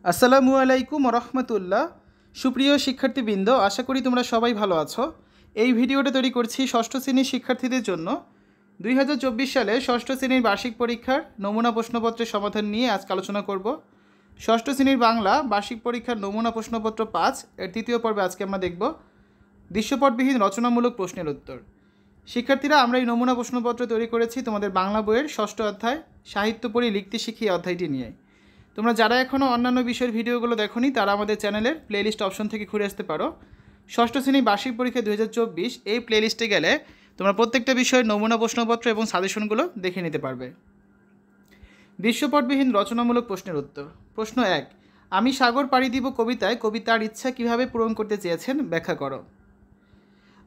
আসসালামু আলাইকুম রহমতুল্লাহ। সুপ্রিয় শিক্ষার্থীবৃন্দ, আশা করি তোমরা সবাই ভালো আছো। এই ভিডিওটা তৈরি করছি ষষ্ঠ শ্রেণীর শিক্ষার্থীদের জন্য। 2024 সালে ষষ্ঠ শ্রেণীর বার্ষিক পরীক্ষার নমুনা প্রশ্নপত্রের সমাধান নিয়ে আজকে আলোচনা করব। ষষ্ঠ শ্রেণীর বাংলা বার্ষিক পরীক্ষার নমুনা প্রশ্নপত্র 5 এর তৃতীয় পর্বে আজকে আমরা দেখব দৃশ্যপটবিহীন রচনামূলক প্রশ্নের উত্তর। শিক্ষার্থীরা, আমরা এই নমুনা প্রশ্নপত্র তৈরি করেছি তোমাদের বাংলা বইয়ের ষষ্ঠ অধ্যায় সাহিত্য পড়ি লিখতে শিখি অধ্যায়টি নিয়ে। তোমরা যারা এখনও অন্যান্য বিষয়ের ভিডিওগুলো দেখোনি তারা আমাদের চ্যানেলের প্লেলিস্ট অপশন থেকে ঘুরে আসতে পারো। ষষ্ঠ শ্রেণী বার্ষিক পরীক্ষা 2024 এই প্লেলিস্টে গেলে তোমরা প্রত্যেকটা বিষয়ের নমুনা প্রশ্নপত্র এবং সাজেশনগুলো দেখে নিতে পারবে। দৃশ্যপটবিহীন রচনামূলক প্রশ্নের উত্তর। প্রশ্ন 1, আমি সাগর পাড়ি দিব কবিতায় কবিতার ইচ্ছা কিভাবে পূরণ করতে চেয়েছেন ব্যাখ্যা করো।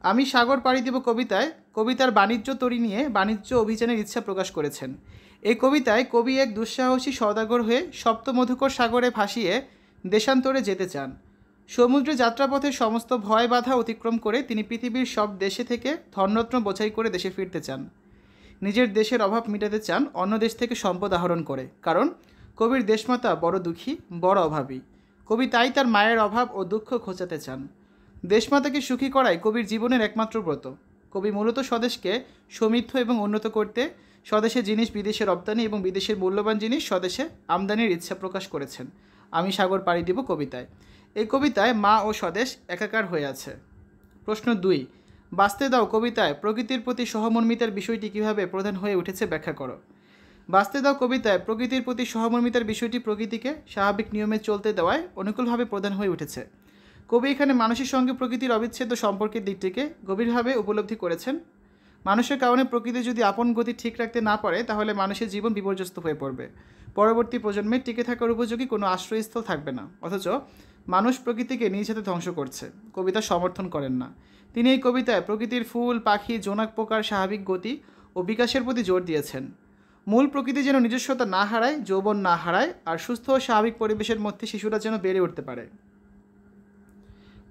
আমি সাগর পাড়ি দিব কবিতায় কবিতার বাণিজ্য তরী নিয়ে বাণিজ্য অভিযানের ইচ্ছা প্রকাশ করেছেন। এই কবিতায় কবি এক দুঃসাহসী সওদাগর হয়ে সপ্তমধুকর সাগরে ভাসিয়ে দেশান্তরে যেতে চান। সমুদ্রে যাত্রাপথে সমস্ত ভয় বাধা অতিক্রম করে তিনি পৃথিবীর সব দেশে থেকে ধনরত্ন বোঝাই করে দেশে ফিরতে চান। নিজের দেশের অভাব মেটাতে চান অন্য দেশ থেকে সম্পদ আহরণ করে, কারণ কবির দেশমাতা বড় দুঃখী, বড় অভাবী। কবি তাই তার মায়ের অভাব ও দুঃখ ঘোচাতে চান। দেশমাতাকে সুখী করাই কবির জীবনের একমাত্র ব্রত। কবি মূলত স্বদেশকে সমৃদ্ধ এবং উন্নত করতে স্বদেশের জিনিস বিদেশে রপ্তানি এবং বিদেশের মূল্যবান জিনিস স্বদেশে আমদানির ইচ্ছা প্রকাশ করেছেন আমি সাগর পাড়ি দিব কবিতায়। এই কবিতায় মা ও স্বদেশ একাকার হয়ে আছে। প্রশ্ন 2, বাঁচতে দাও কবিতায় প্রকৃতির প্রতি সহমর্মিতার বিষয়টি কিভাবে প্রধান হয়ে উঠেছে ব্যাখ্যা করো। বাঁচতে দাও কবিতায় প্রকৃতির প্রতি সহমর্মিতার বিষয়টি প্রকৃতিকে স্বাভাবিক নিয়মে চলতে দেওয়ায় অনুকূলভাবে প্রধান হয়ে উঠেছে। কবি এখানে মানুষের সঙ্গে প্রকৃতির অবিচ্ছেদ্য সম্পর্কের দিকটিকে গভীরভাবে উপলব্ধি করেছেন। মানুষের কারণে প্রকৃতি যদি আপন গতি ঠিক রাখতে না পারে তাহলে মানুষের জীবন বিপর্যস্ত হয়ে পড়বে। পরবর্তী প্রজন্মে টিকে থাকার উপযোগী কোনো আশ্রয়স্থল থাকবে না। অথচ মানুষ প্রকৃতিকে নিজ হাতে ধ্বংস করছে, কবিতা সমর্থন করেন না। তিনি এই কবিতায় প্রকৃতির ফুল, পাখি, জোনাক পোকার স্বাভাবিক গতি ও বিকাশের প্রতি জোর দিয়েছেন। মূল প্রকৃতি যেন নিজস্বতা না হারায়, যৌবন না হারায়, আর সুস্থ ও স্বাভাবিক পরিবেশের মধ্যে শিশুরা যেন বেড়ে উঠতে পারে।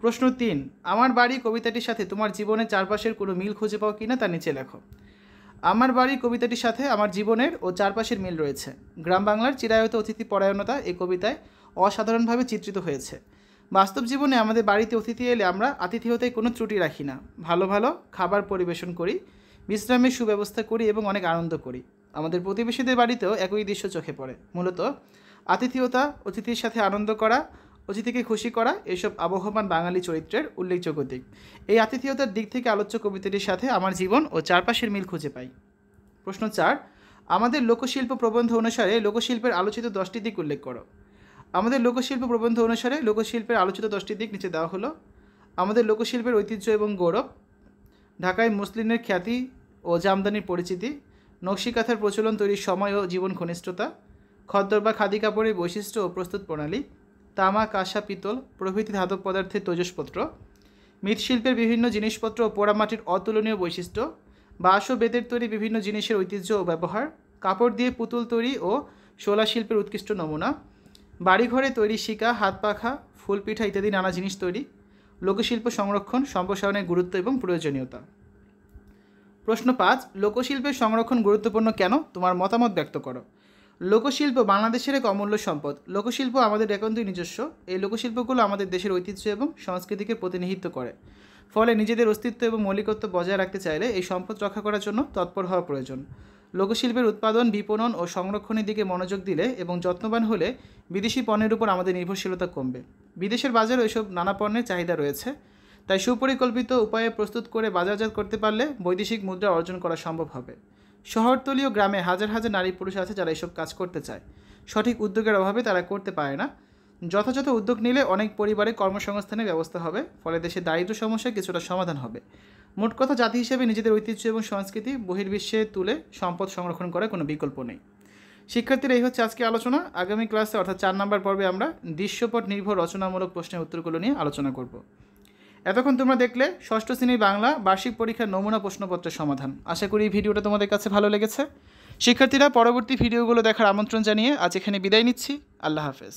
প্রশ্ন 3, আমার বাড়ি কবিতাটির সাথে তোমার জীবনের চারপাশের কোনো মিল খুঁজে পাও কিনা তা নিচে লেখো। আমার বাড়ি কবিতাটির সাথে আমার জীবনের ও চারপাশের মিল রয়েছে। গ্রাম বাংলার চিরায়ত অতিথি পরায়ণতা এই কবিতায় অসাধারণভাবে চিত্রিত হয়েছে। বাস্তব জীবনে আমাদের বাড়িতে অতিথি এলে আমরা আতিথেয়তায় কোনো ত্রুটি রাখি না। ভালো ভালো খাবার পরিবেশন করি, বিশ্রামের সুব্যবস্থা করি এবং অনেক আনন্দ করি। আমাদের প্রতিবেশীদের বাড়িতেও একই দৃশ্য চোখে পড়ে। মূলত আতিথেয়তা, অতিথির সাথে আনন্দ করা, অতিথিকে খুশি করা এসব আবহমান বাঙালি চরিত্রের উল্লেখযোগ্য দিক। এই আতিথেয়তার দিক থেকে আলোচ্য কবিতাটির সাথে আমার জীবন ও চারপাশের মিল খুঁজে পাই। প্রশ্ন 4, আমাদের লোকশিল্প প্রবন্ধ অনুসারে লোকশিল্পের আলোচিত 10টি দিক উল্লেখ করো। আমাদের লোকশিল্প প্রবন্ধ অনুসারে লোকশিল্পের আলোচিত 10টি দিক নিচে দেওয়া হলো। আমাদের লোকশিল্পের ঐতিহ্য এবং গৌরব, ঢাকায় মসলিনের খ্যাতি ও জামদানির পরিচিতি, নকশিকাঁথার প্রচলন তৈরির সময় ও জীবন ঘনিষ্ঠতা, খদ্দর বা খাদি কাপড়ের বৈশিষ্ট্য ও প্রস্তুত প্রণালী, তামা, কাঁসা, পিতল প্রভৃতি ধাতব পদার্থের তৈজসপত্র, মৃৎশিল্পের বিভিন্ন জিনিসপত্র ও পোড়ামাটির অতুলনীয় বৈশিষ্ট্য, বাঁশ ও বেতের তৈরি বিভিন্ন জিনিসের ঐতিহ্য ও ব্যবহার, কাপড় দিয়ে পুতুল তৈরি ও শোলা শিল্পের উৎকৃষ্ট নমুনা, বাড়িঘরে তৈরি শিকা, হাত পাখা, ফুল পিঠা ইত্যাদি নানা জিনিস তৈরি, লোকশিল্প সংরক্ষণ, সম্প্রসারণের গুরুত্ব এবং প্রয়োজনীয়তা। প্রশ্ন 5, লোকশিল্পের সংরক্ষণ গুরুত্বপূর্ণ কেন, তোমার মতামত ব্যক্ত করো। লোকশিল্প বাংলাদেশের এক অমূল্য সম্পদ। লোকশিল্প আমাদের একান্তই নিজস্ব। এই লোকশিল্পগুলো আমাদের দেশের ঐতিহ্য এবং সংস্কৃতিকে প্রতিনিধিত্ব করে। ফলে নিজেদের অস্তিত্ব এবং মৌলিকত্ব বজায় রাখতে চাইলে এই সম্পদ রক্ষা করার জন্য তৎপর হওয়া প্রয়োজন। লোকশিল্পের উৎপাদন, বিপণন ও সংরক্ষণের দিকে মনোযোগ দিলে এবং যত্নবান হলে বিদেশি পণ্যের উপর আমাদের নির্ভরশীলতা কমবে। বিদেশের বাজারে এসব নানা পণ্যের চাহিদা রয়েছে, তাই সুপরিকল্পিত উপায়ে প্রস্তুত করে বাজারজাত করতে পারলে বৈদেশিক মুদ্রা অর্জন করা সম্ভব হবে। শহরতলীয় গ্রামে হাজার হাজার নারী পুরুষ আছে যারা এসব কাজ করতে চায়। সঠিক উদ্যোগের অভাবে তারা করতে পারে না। যথাযথ উদ্যোগ নিলে অনেক পরিবারে কর্মসংস্থানের ব্যবস্থা হবে, ফলে দেশের দারিদ্র্য সমস্যা কিছুটা সমাধান হবে। মোট কথা, জাতি হিসেবে নিজেদের ঐতিহ্য এবং সংস্কৃতি বহির্বিশ্বে তুলে সম্পদ সংরক্ষণ করার কোনো বিকল্প নেই। শিক্ষার্থীরা, এই হচ্ছে আজকে আলোচনা। আগামী ক্লাসে অর্থাৎ 4 নম্বর পর্বে আমরা দৃশ্যপট নির্ভর রচনামূলক প্রশ্নের উত্তরগুলো নিয়ে আলোচনা করব। এতক্ষণ তোমরা দেখলে ষষ্ঠ শ্রেণীর বাংলা বার্ষিক পরীক্ষার নমুনা প্রশ্নপত্রের সমাধান। আশা করি এই ভিডিওটা তোমাদের কাছে ভালো লেগেছে। শিক্ষার্থীরা, পরবর্তী ভিডিওগুলো দেখার আমন্ত্রণ জানিয়ে আজ এখানে বিদায় নিচ্ছি। আল্লাহ হাফেজ।